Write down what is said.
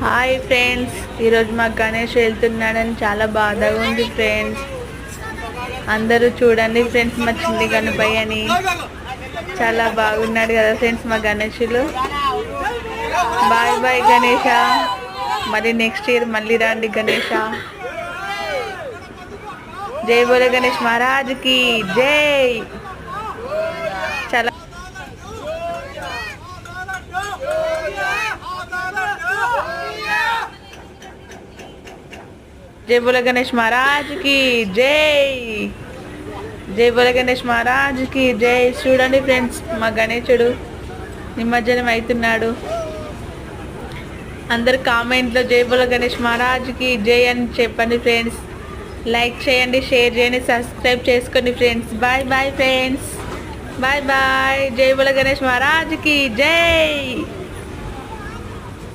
Hi friends, ఈరోజు మా గణేష్ వెళ్తున్నాడని చాలా బాధగా ఉంది ఫ్రెండ్స్. అందరూ చూడండి ఫ్రెండ్స్, మా చిన్ని గణపయ్య అని చాలా బాగున్నాడు కదా ఫ్రెండ్స్ మా గణేషులు. బాయ్ బాయ్ గణేష, మరి నెక్స్ట్ ఇయర్ మళ్ళీ రండి గణేష. జై బోలే గణేష్ మహారాజ్కి జై. చాలా जय बोले गणेश महाराज की जय. జై బోలే గణేష్ మహారాజ్ కి జై. చూడండి ఫ్రెండ్స్, మా గణేశుడు నిమజ్జనం అవుతున్నాడు. అందరు కామెంట్లో జై బోలే గణేష్ మహారాజ్ కి జై అని చెప్పండి ఫ్రెండ్స్. లైక్ చేయండి, షేర్ చేయండి, సబ్స్క్రైబ్ చేసుకోండి friends. Bye bye friends, bye bye. జై బోలే గణేష్ మహారాజ్ కి జై.